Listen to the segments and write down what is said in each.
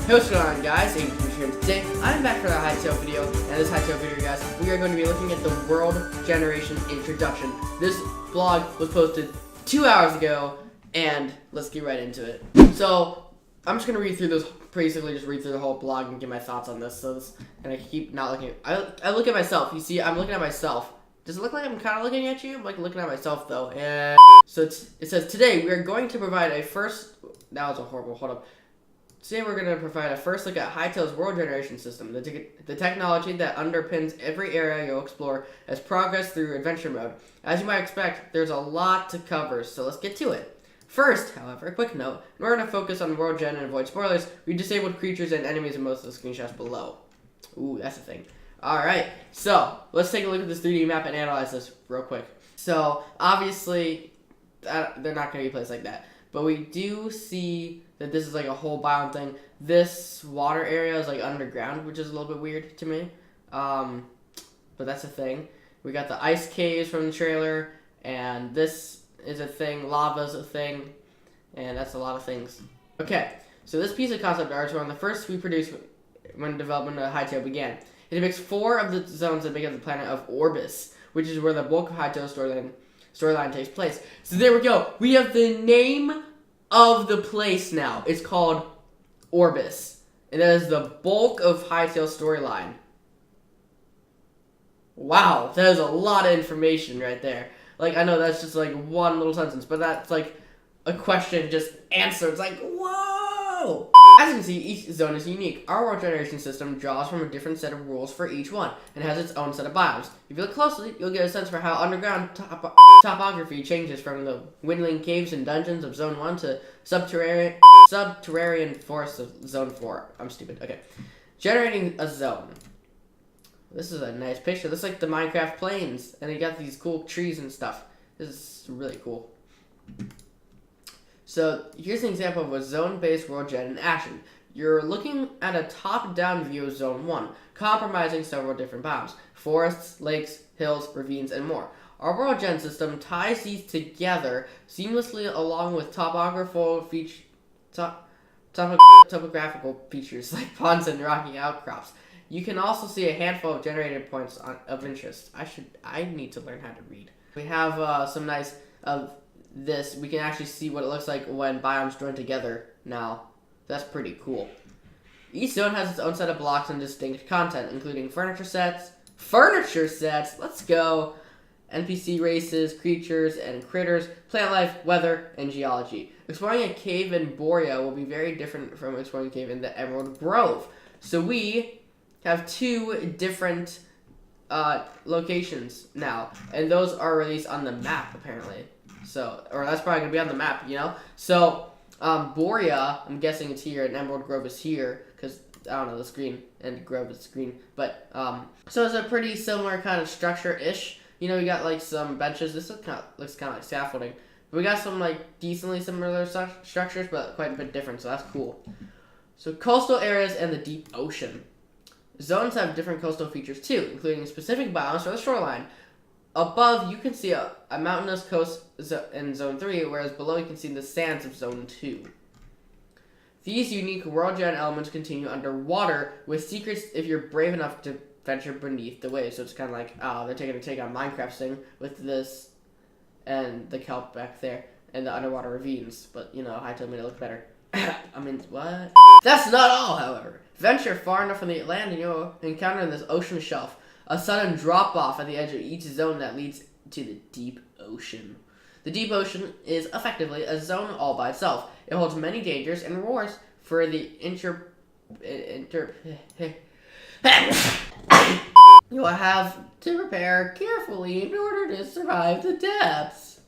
Hey, what's going on, guys? Thank you for here today. I'm back for the Hytale video, and this Hytale video, guys, we are going to be looking at the world generation introduction. This blog was posted 2 hours ago, and let's get right into it. So, I'm just going to read through this, basically just read through the whole blog and give my thoughts on this. And I keep not looking at, I look at myself. You see, I'm looking at myself. Does it look like I'm kind of looking at you? I'm like looking at myself, though. And so it says, today we are going to provide a first, that was a horrible, hold up. Today we're going to provide a first look at Hytale's world generation system, the technology that underpins every area you'll explore as progress through adventure mode. As you might expect, there's a lot to cover, so let's get to it. First, however, a quick note, in order to focus on world gen and avoid spoilers, we disabled creatures and enemies in most of the screenshots below. Ooh, that's a thing. Alright, so let's take a look at this 3D map and analyze this real quick. So, obviously, they're not going to be placed like that. But we do see that this is like a whole biome thing. This water area is like underground, which is a little bit weird to me. But that's a thing. We got the ice caves from the trailer, and this is a thing. Lava's a thing, and that's a lot of things. Okay, so this piece of concept art is one of the first we produced when development of Hytale began. It depicts 4 of the zones that make up the planet of Orbis, which is where the bulk of Hytale's storyline takes place. So there we go. We have the name of the place now. It's called Orbis. And that is the bulk of Hytale's storyline. Wow, that is a lot of information right there. Like, I know that's just like one little sentence, but that's like a question just answered. It's like, whoa! As you can see, each zone is unique. Our world generation system draws from a different set of rules for each one, and has its own set of biomes. If you look closely, you'll get a sense for how underground topography changes from the windling caves and dungeons of Zone 1 to subterranean forests of Zone 4. I'm stupid. Okay. Generating a zone. This is a nice picture. This is like the Minecraft plains, and you got these cool trees and stuff. This is really cool. So, here's an example of a zone-based world gen in action. You're looking at a top-down view of Zone 1, comprising several different biomes: forests, lakes, hills, ravines, and more. Our world gen system ties these together seamlessly along with topographical features like ponds and rocky outcrops. You can also see a handful of generated points of interest. I need to learn how to read. We have some nice this. We can actually see what it looks like when biomes join together now. That's pretty cool. Each zone has its own set of blocks and distinct content, including furniture sets, let's go, NPC races, creatures and critters, plant life, weather, and geology. Exploring a cave in Borea will be very different from exploring a cave in the Emerald Grove. So we have 2 different locations now, and those are released on the map, apparently. So, or that's probably going to be on the map, you know? So, Borea, I'm guessing it's here, and Emerald Grove is here, because, I don't know, the screen, and Grove is green. But, so it's a pretty similar kind of structure-ish. You know, we got, like, some benches. This looks kind of like scaffolding. But we got some, like, decently similar structures, but quite a bit different, so that's cool. So, coastal areas and the deep ocean. Zones have different coastal features, too, including specific biomes for the shoreline. Above, you can see a mountainous coast in Zone 3, whereas below you can see the sands of Zone 2. These unique world gen elements continue underwater, with secrets if you're brave enough to venture beneath the waves. So it's kind of like, they're taking a take on Minecraft's thing with this, and the kelp back there, and the underwater ravines. But, you know, Hytale made it look better. I mean, what? That's not all, however. Venture far enough from the land and you'll encounter this ocean shelf. A sudden drop-off at the edge of each zone that leads to the deep ocean. The deep ocean is effectively a zone all by itself. It holds many dangers and rewards for the You'll have to prepare carefully in order to survive the depths.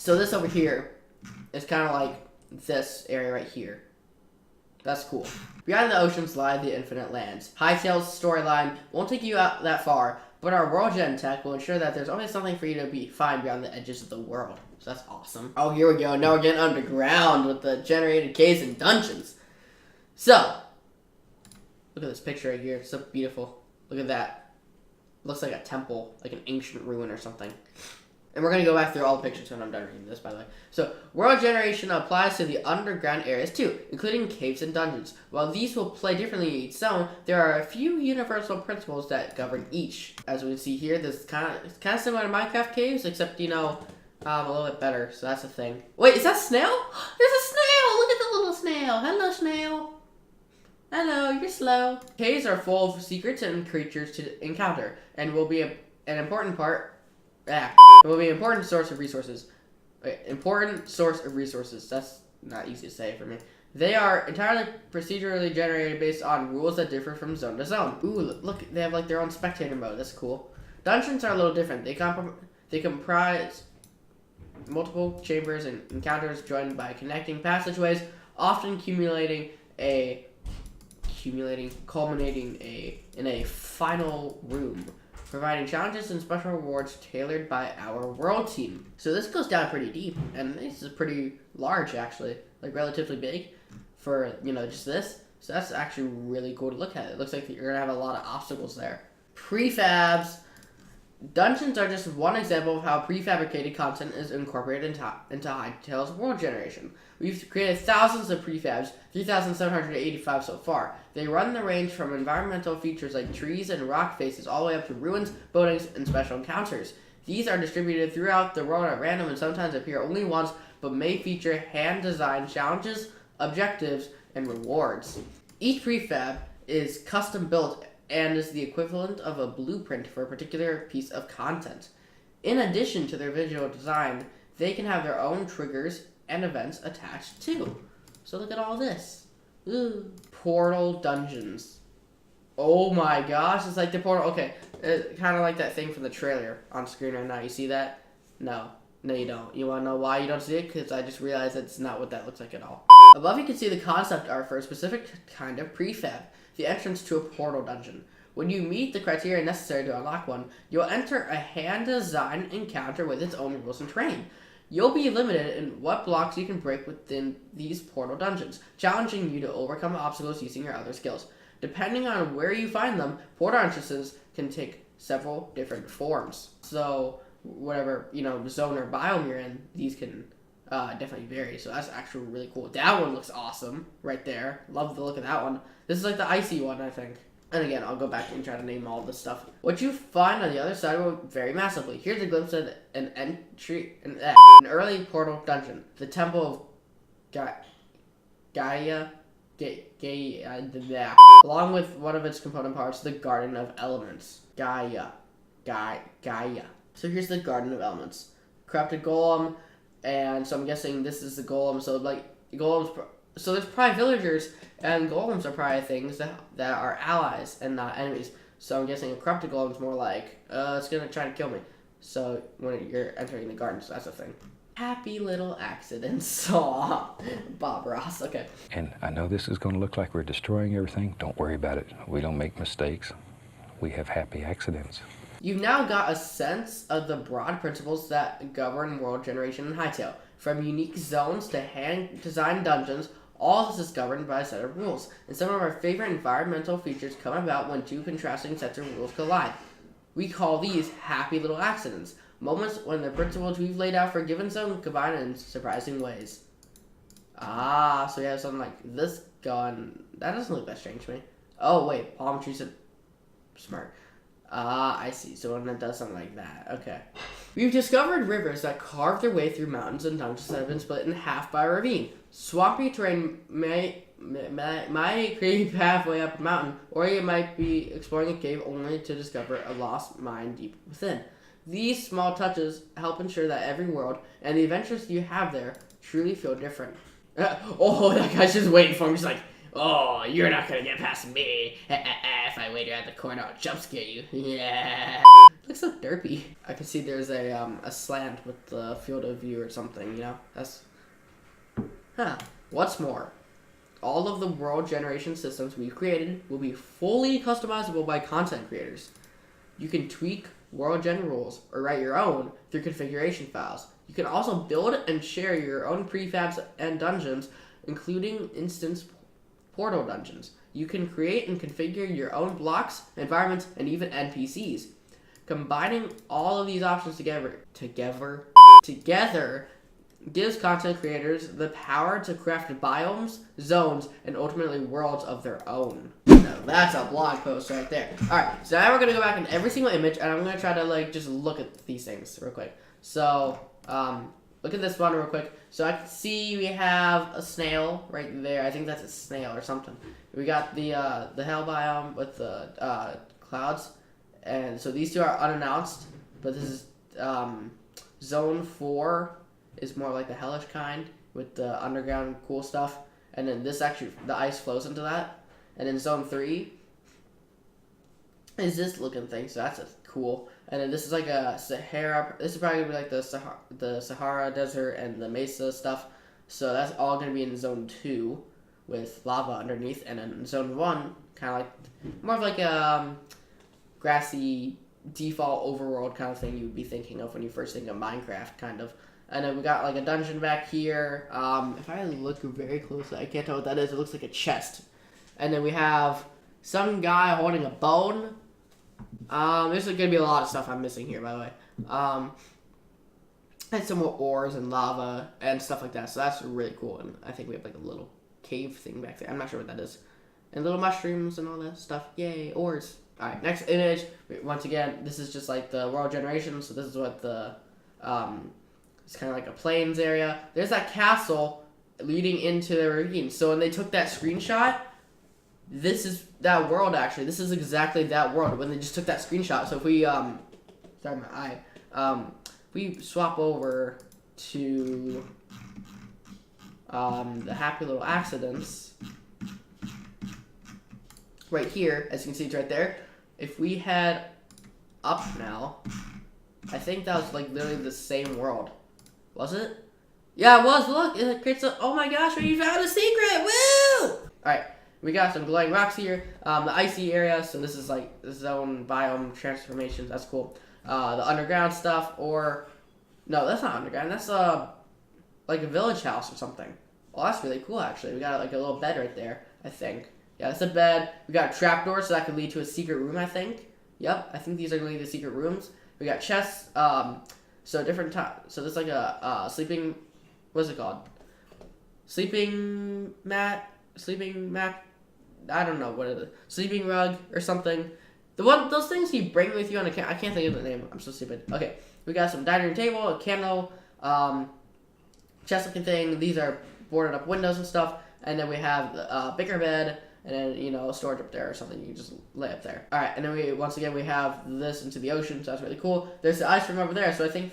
So this over here is kind of like this area right here. That's cool. Beyond the oceans lie the infinite lands. Hytale's storyline won't take you out that far, but our world gen tech will ensure that there's always something for you to find beyond the edges of the world. So that's awesome. Oh, here we go. Now we're getting underground with the generated caves and dungeons. So, look at this picture right here. It's so beautiful. Look at that. Looks like a temple, like an ancient ruin or something. And we're going to go back through all the pictures when I'm done reading this, by the way. So, world generation applies to the underground areas too, including caves and dungeons. While these will play differently in each zone, there are a few universal principles that govern each. As we can see here, this is kind of similar to Minecraft caves, except, you know, a little bit better. So that's a thing. Wait, is that a snail? There's a snail! Look at the little snail. Hello, snail. Hello, you're slow. Caves are full of secrets and creatures to encounter, and will be an important part. It will be an important source of resources. Important source of resources. That's not easy to say for me. They are entirely procedurally generated based on rules that differ from zone to zone. Ooh, look, they have like their own spectator mode. That's cool. Dungeons are a little different. They comprise multiple chambers and encounters joined by connecting passageways, often culminating in a final room, providing challenges and special rewards tailored by our world team. So this goes down pretty deep, and this is pretty large actually, like relatively big for, you know, just this. So that's actually really cool to look at. It looks like you're gonna have a lot of obstacles there. Prefabs. Dungeons are just one example of how prefabricated content is incorporated into Hytale's world generation. We've created thousands of prefabs, 3,785 so far. They run the range from environmental features like trees and rock faces all the way up to ruins, buildings, and special encounters. These are distributed throughout the world at random and sometimes appear only once, but may feature hand-designed challenges, objectives, and rewards. Each prefab is custom-built and is the equivalent of a blueprint for a particular piece of content. In addition to their visual design, they can have their own triggers and events attached too. So look at all this. Ooh. Portal dungeons. Oh my gosh, it's like the portal. Okay, kind of like that thing from the trailer on screen right now. You see that? No, you don't. You want to know why you don't see it? Because I just realized it's not what that looks like at all. Above you can see the concept art for a specific kind of prefab. The entrance to a portal dungeon. When you meet the criteria necessary to unlock one, you'll enter a hand-designed encounter with its own rules and terrain. You'll be limited in what blocks you can break within these portal dungeons, challenging you to overcome obstacles using your other skills. Depending on where you find them, portal entrances can take several different forms. So whatever, you know, zone or biome you're in, these can definitely vary. So that's actually really cool. That one looks awesome right there. Love the look of that one. This is like the icy one, I think. And again, I'll go back and try to name all this stuff. What you find on the other side will vary massively. Here's a glimpse of an early portal dungeon. The Temple of Gaia, along with one of its component parts, the Garden of Elements. Gaia. So here's the Garden of Elements. Corrupted Golem, and so I'm guessing this is the Golem. So like golems. So there's probably villagers, and golems are probably things that are allies and not enemies. So I'm guessing a corrupted golem is more like, it's gonna try to kill me. So when you're entering the garden, so that's a thing. Happy little accidents. Aw, Bob Ross, okay. And I know this is gonna look like we're destroying everything. Don't worry about it. We don't make mistakes. We have happy accidents. You've now got a sense of the broad principles that govern world generation in Hytale. From unique zones to hand-designed dungeons, all this is governed by a set of rules, and some of our favorite environmental features come about when two contrasting sets of rules collide. We call these happy little accidents, moments when the principles we've laid out for a given zone combine in surprising ways. Ah, so we have something like this going. That doesn't look that strange to me. Oh, wait, palm trees are smart. Ah, I see. So when it does something like that, okay. We've discovered rivers that carve their way through mountains and dungeons that have been split in half by a ravine. Swampy terrain might create a pathway up a mountain, or you might be exploring a cave only to discover a lost mine deep within. These small touches help ensure that every world and the adventures you have there truly feel different. Oh, that guy's just waiting for me. He's like, oh, you're not gonna get past me. If I wait around the corner, I'll jump scare you. Yeah. Looks so derpy. I can see there's a slant with the field of view or something, you know? That's... Huh. What's more, all of the world generation systems we've created will be fully customizable by content creators. You can tweak world gen rules or write your own through configuration files. You can also build and share your own prefabs and dungeons, including instance portal dungeons. You can create and configure your own blocks, environments, and even NPCs. Combining all of these options together gives content creators the power to craft biomes, zones, and ultimately worlds of their own. Now that's a blog post right there. Alright, so now we're gonna go back in every single image and I'm gonna try to like just look at these things real quick. So, look at this one real quick. So I can see we have a snail right there. I think that's a snail or something. We got the hell biome with the clouds. And so these two are unannounced, but this is zone 4 is more like the hellish kind with the underground cool stuff, and then this actually the ice flows into that, and then zone 3 is this looking thing, so that's cool. And then this is like a Sahara. This is probably gonna be like the Sahara desert and the mesa stuff. So that's all gonna be in zone 2 with lava underneath, and then zone 1 kind of like more of like a grassy default overworld kind of thing you would be thinking of when you first think of Minecraft, kind of. And then we got like a dungeon back here. If I look very closely, I can't tell what that is. It looks like a chest. And then we have some guy holding a bone. There's gonna be a lot of stuff I'm missing here, by the way. And some more ores and lava and stuff like that. So that's really cool. And I think we have like a little cave thing back there. I'm not sure what that is. And little mushrooms and all that stuff. Yay, ores. Alright, next image. Once again, this is just like the world generation. So this is what the it's kind of like a plains area. There's that castle leading into the ravine. So when they took that screenshot, this is that world actually. This is exactly that world when they just took that screenshot. So if we sorry my eye. We swap over to the happy little accidents right here, as you can see, it's right there. If we head up now, I think that was like literally the same world. Was it? Yeah, it was. Look, it creates a. Oh my gosh, we found a secret! Woo! Alright, we got some glowing rocks here. The icy area, so this is like zone biome transformations. That's cool. The underground stuff, or. No, that's not underground. That's like a village house or something. Well, that's really cool actually. We got like a little bed right there, I think. Yeah, that's a bed. We got a trapdoor, so that could lead to a secret room, I think. Yep, I think these are going to lead to secret rooms. We got chests. So different so there's like a sleeping, what's it called? Sleeping mat. I don't know what it is. Sleeping rug or something. Those things you bring with you on a I can't think of the name. I'm so stupid. Okay, we got some dining room table, a candle, chest looking thing. These are boarded up windows and stuff. And then we have a bigger bed. And then, you know, storage up there or something. You can just lay up there. Alright, and then once again, we have this into the ocean, so that's really cool. There's the ice room over there, so I think,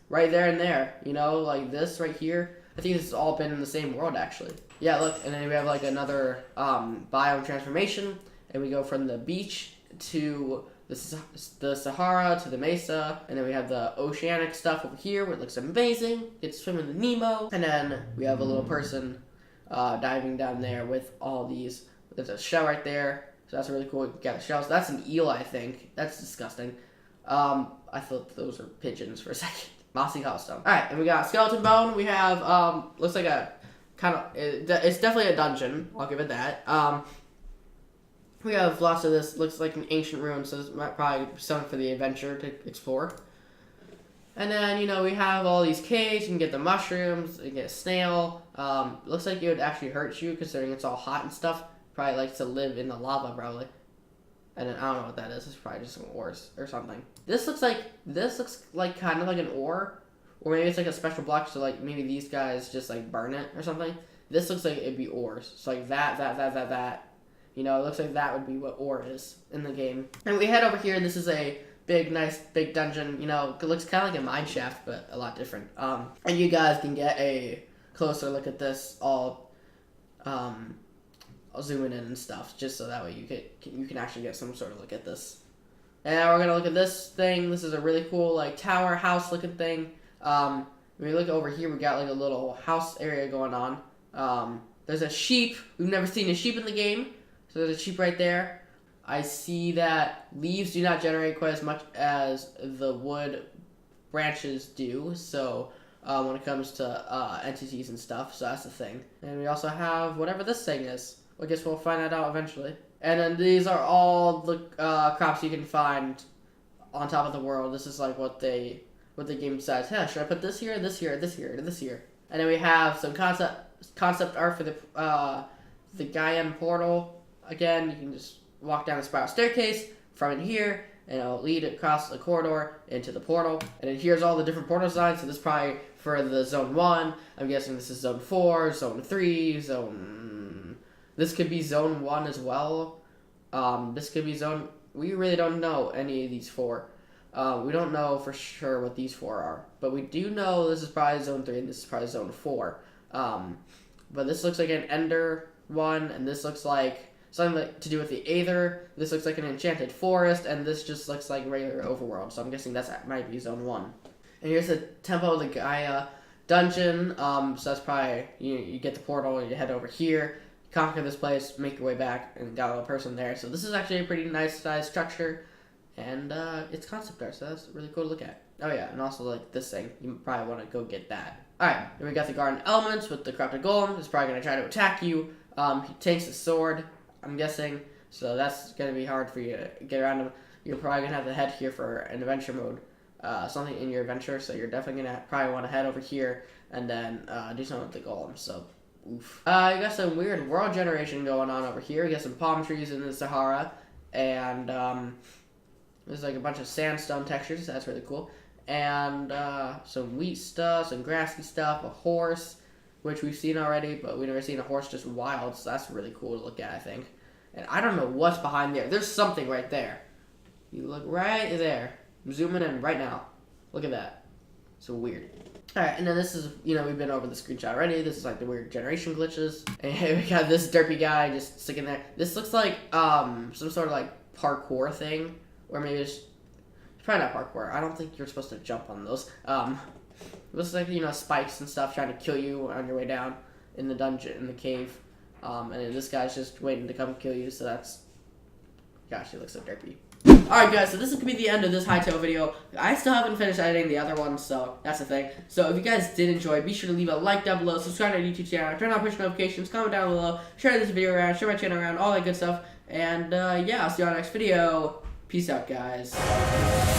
right there and there, you know, like this right here. I think this has all been in the same world, actually. Yeah, look, and then we have, like, another, biome transformation. And we go from the beach to the Sahara to the Mesa. And then we have the oceanic stuff over here, where it looks amazing. It's swimming the Nemo. And then we have a little person diving down there with all these. There's a shell right there, so that's really cool. You got the shells. That's an eel, I think. That's disgusting. I thought those were pigeons for a second. Mossy cobblestone. All right, and we got skeleton bone. We have looks like a kind of. It's definitely a dungeon. I'll give it that. We have lots of this. Looks like an ancient ruin, so this might probably be something for the adventure to explore. And then, you know, we have all these caves. You can get the mushrooms. You can get a snail. Looks like it would actually hurt you considering it's all hot and stuff. Probably likes to live in the lava, probably. And then I don't know what that is. It's probably just some ores or something. This looks like kind of like an ore. Or maybe it's like a special block, so like maybe these guys just like burn it or something. This looks like it'd be ores. So like that. You know, it looks like that would be what ore is in the game. And we head over here. This is a nice big dungeon. You know, it looks kind of like a mine shaft, but a lot different. And you guys can get a closer look at this. I'll zoom in and stuff, just so that way you can actually get some sort of look at this. And now we're gonna look at this thing. This is a really cool like tower house looking thing. When we look over here, we got like a little house area going on. There's a sheep. We've never seen a sheep in the game, so there's a sheep right there. I see that leaves do not generate quite as much as the wood branches do, so when it comes to entities and stuff, so that's the thing. And we also have whatever this thing is. I guess we'll find that out eventually. And then these are all the crops you can find on top of the world. This is like what the game decides. Hey, should I put this here, this here, this here, this here? And then we have some concept art for the Gaian portal. Again, you can just walk down the spiral staircase from in here, and it'll lead across the corridor into the portal. And then here's all the different portal designs. So this is probably for the Zone 1. I'm guessing this is Zone 4, Zone 3, Zone... This could be Zone 1 as well. This could be Zone... We really don't know any of these 4. We don't know for sure what these 4 are. But we do know this is probably Zone 3 and this is probably Zone 4. But this looks like an Ender one, and this looks like something like to do with the Aether. This looks like an enchanted forest, and this just looks like regular overworld. So I'm guessing that might be Zone 1. And here's the Temple of the Gaia dungeon. So that's probably, you get the portal, and you head over here, conquer this place, make your way back, and got a little person there. So this is actually a pretty nice sized structure, and it's concept art, so that's really cool to look at. Oh yeah, and also like this thing, you probably want to go get that. Alright, then we got the Garden Elements with the Corrupted Golem. He's probably going to try to attack you. He takes the sword, I'm guessing, so that's going to be hard for you to get around him. You're probably going to have to head here for an adventure mode, something in your adventure, so you're definitely going to probably want to head over here and then do something with the golem, so oof. You got some weird world generation going on over here. You got some palm trees in the Sahara, and there's like a bunch of sandstone textures, so that's really cool. And some wheat stuff, some grassy stuff, a horse, which we've seen already, but we've never seen a horse just wild, so that's really cool to look at, I think. And I don't know what's behind there. There's something right there. You look right there. I'm zooming in right now. Look at that. So weird. Alright, and then this is, we've been over the screenshot already. This is like the weird generation glitches. And we got this derpy guy just sticking there. This looks like some sort of like parkour thing, or maybe it's probably not parkour. I don't think you're supposed to jump on those. It looks like, spikes and stuff trying to kill you on your way down in the dungeon, in the cave. And then this guy's just waiting to come kill you, so that's... Gosh, he looks so derpy. Alright guys, so this is going to be the end of this Hytale video. I still haven't finished editing the other one, so that's the thing. So if you guys did enjoy, be sure to leave a like down below, subscribe to our YouTube channel, turn on push notifications, comment down below, share this video around, share my channel around, all that good stuff. And yeah, I'll see you on the next video. Peace out, guys.